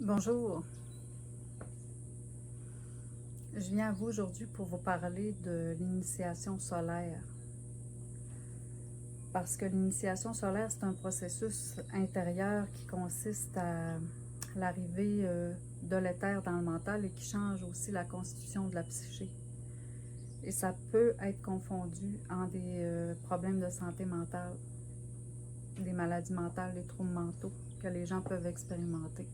Bonjour, je viens à vous aujourd'hui pour vous parler de l'initiation solaire. Parce que l'initiation solaire, c'est un processus intérieur qui consiste à l'arrivée de l'éther dans le mental et qui change aussi la constitution de la psyché. Et ça peut être confondu en des problèmes de santé mentale, des maladies mentales, des troubles mentaux que les gens peuvent expérimenter.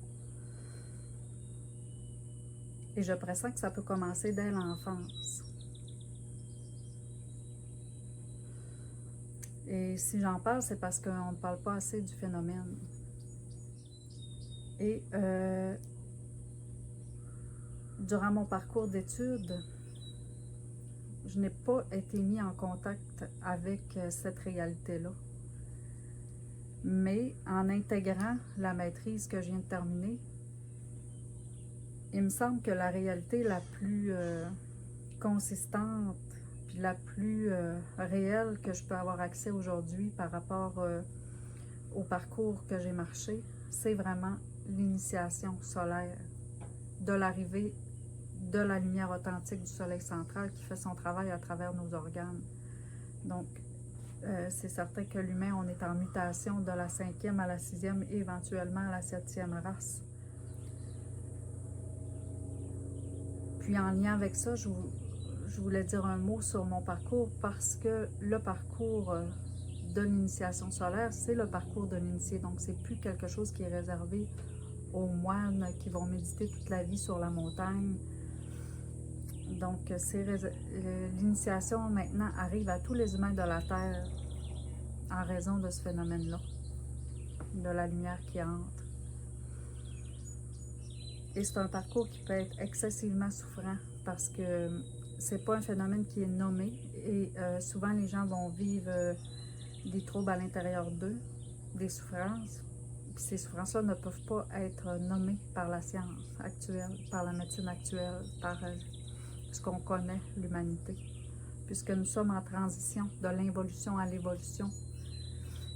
Et je pressens que ça peut commencer dès l'enfance. Et si j'en parle, c'est parce qu'on ne parle pas assez du phénomène. Et durant mon parcours d'études, je n'ai pas été mis en contact avec cette réalité-là. Mais en intégrant la maîtrise que je viens de terminer, il me semble que la réalité la plus consistante puis la plus réelle que je peux avoir accès aujourd'hui par rapport au parcours que j'ai marché, c'est vraiment l'initiation solaire, de l'arrivée de la lumière authentique du soleil central qui fait son travail à travers nos organes. Donc, c'est certain que l'humain, on est en mutation de la 5e à la 6e et éventuellement à la 7e race. Puis en lien avec ça, je voulais dire un mot sur mon parcours parce que le parcours de l'initiation solaire, c'est le parcours de l'initié. Donc, c'est plus quelque chose qui est réservé aux moines qui vont méditer toute la vie sur la montagne. Donc, l'initiation maintenant arrive à tous les humains de la Terre en raison de ce phénomène-là, de la lumière qui entre. Et c'est un parcours qui peut être excessivement souffrant parce que c'est pas un phénomène qui est nommé et souvent les gens vont vivre des troubles à l'intérieur d'eux, des souffrances. Puis ces souffrances-là ne peuvent pas être nommées par la science actuelle, par la médecine actuelle, par ce qu'on connaît, l'humanité, puisque nous sommes en transition de l'involution à l'évolution.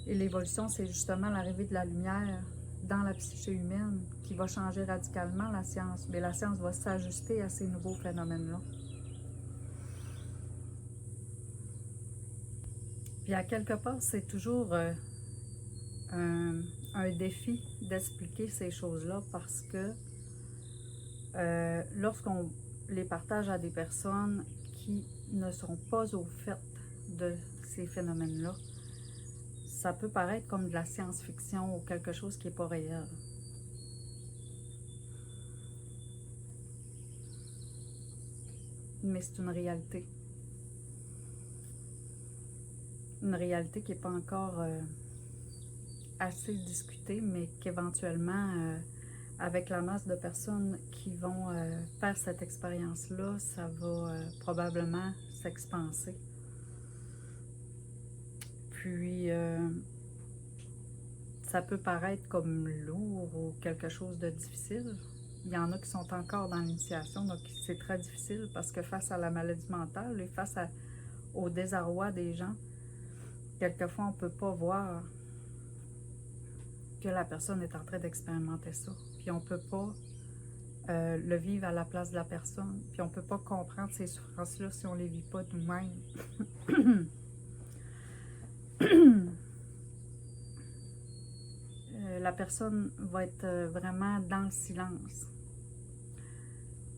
Et l'évolution, c'est justement l'arrivée de la lumière dans la psyché humaine qui va changer radicalement la science. Mais la science va s'ajuster à ces nouveaux phénomènes-là. Puis à quelque part, c'est toujours un défi d'expliquer ces choses-là parce que lorsqu'on les partage à des personnes qui ne sont pas au fait de ces phénomènes-là, ça peut paraître comme de la science-fiction ou quelque chose qui n'est pas réel. Mais c'est une réalité. Une réalité qui n'est pas encore assez discutée, mais qu'éventuellement, avec la masse de personnes qui vont faire cette expérience-là, ça va probablement s'expanser. Puis, ça peut paraître comme lourd ou quelque chose de difficile. Il y en a qui sont encore dans l'initiation, donc c'est très difficile parce que face à la maladie mentale et face au désarroi des gens, quelquefois on ne peut pas voir que la personne est en train d'expérimenter ça. Puis on ne peut pas le vivre à la place de la personne. Puis on ne peut pas comprendre ces souffrances-là si on ne les vit pas nous-mêmes. La personne va être vraiment dans le silence.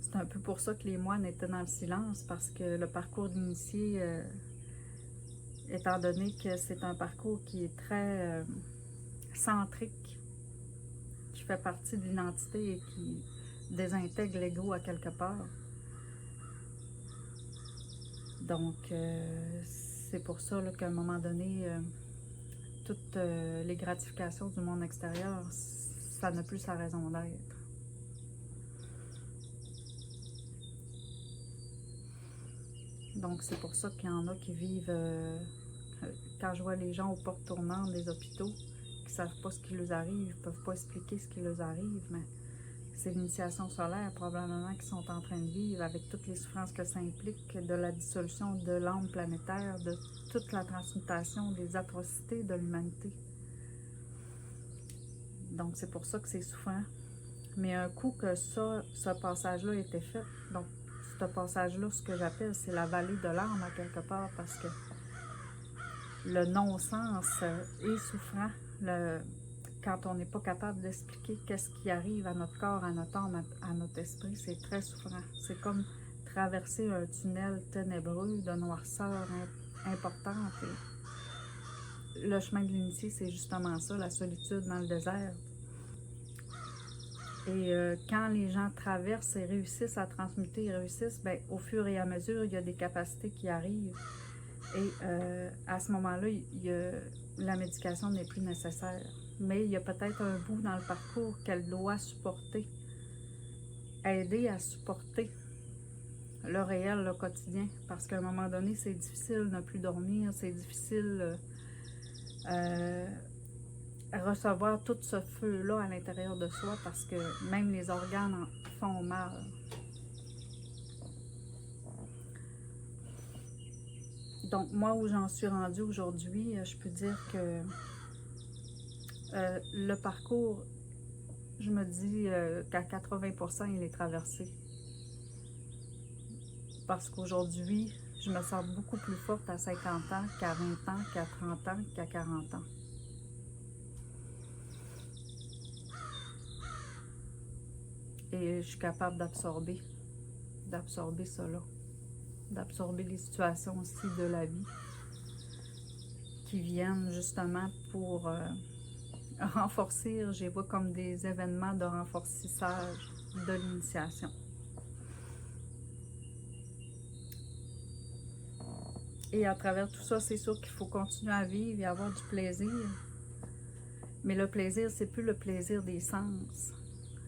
C'est un peu pour ça que les moines étaient dans le silence, parce que le parcours d'initié, étant donné que c'est un parcours qui est très centrique, qui fait partie de l'identité et qui désintègre l'ego à quelque part. Donc, c'est pour ça qu'à un moment donné, toutes les gratifications du monde extérieur, ça n'a plus sa raison d'être. Donc, c'est pour ça qu'il y en a qui vivent, quand je vois les gens aux portes tournantes des hôpitaux, qui ne savent pas ce qui leur arrive, ne peuvent pas expliquer ce qui leur arrive, mais c'est l'initiation solaire probablement qu'ils sont en train de vivre avec toutes les souffrances que ça implique, de la dissolution de l'âme planétaire, de toute la transmutation des atrocités de l'humanité. Donc c'est pour ça que c'est souffrant. Mais un coup que ce passage-là était fait, donc ce passage-là, ce que j'appelle, c'est la vallée de l'âme à quelque part, parce que le non-sens est souffrant. Quand on n'est pas capable d'expliquer qu'est-ce qui arrive à notre corps, à notre âme, à notre esprit, c'est très souffrant. C'est comme traverser un tunnel ténébreux de noirceur importante. Et le chemin de l'initié, c'est justement ça, la solitude dans le désert. Et quand les gens traversent et réussissent à transmuter, ils réussissent, bien, au fur et à mesure, il y a des capacités qui arrivent. Et à ce moment-là, la médication n'est plus nécessaire. Mais il y a peut-être un bout dans le parcours qu'elle doit supporter, aider à supporter le réel, le quotidien. Parce qu'à un moment donné, c'est difficile de ne plus dormir, c'est difficile recevoir tout ce feu-là à l'intérieur de soi parce que même les organes en font mal. Donc, moi, où j'en suis rendue aujourd'hui, je peux dire que le parcours, je me dis qu'à 80%, il est traversé. Parce qu'aujourd'hui, je me sens beaucoup plus forte à 50 ans qu'à 20 ans, qu'à 30 ans, qu'à 40 ans. Et je suis capable d'absorber cela, d'absorber les situations aussi de la vie qui viennent justement pour renforcer, je les vois comme des événements de renforcissage de l'initiation. Et à travers tout ça, c'est sûr qu'il faut continuer à vivre et avoir du plaisir. Mais le plaisir, c'est plus le plaisir des sens.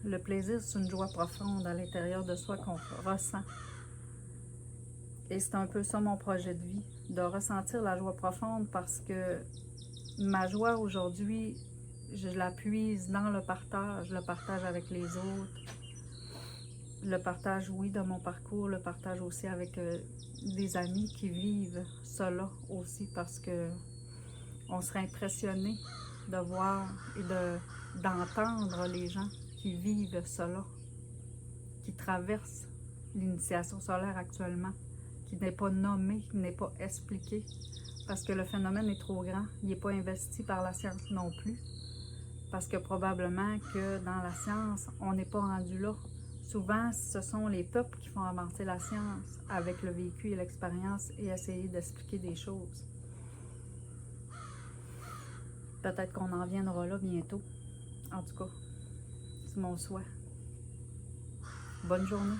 Le plaisir, c'est une joie profonde à l'intérieur de soi qu'on ressent. Et c'est un peu ça mon projet de vie, de ressentir la joie profonde parce que ma joie aujourd'hui, je la puise dans le partage avec les autres, le partage, oui, de mon parcours, le partage aussi avec des amis qui vivent cela aussi parce que on serait impressionné de voir et d'entendre les gens qui vivent cela, qui traversent l'initiation solaire actuellement, qui n'est pas nommé, qui n'est pas expliqué, parce que le phénomène est trop grand, il n'est pas investi par la science non plus, parce que probablement que dans la science, on n'est pas rendu là. Souvent, ce sont les peuples qui font avancer la science avec le vécu et l'expérience et essayer d'expliquer des choses. Peut-être qu'on en viendra là bientôt. En tout cas, c'est mon souhait. Bonne journée.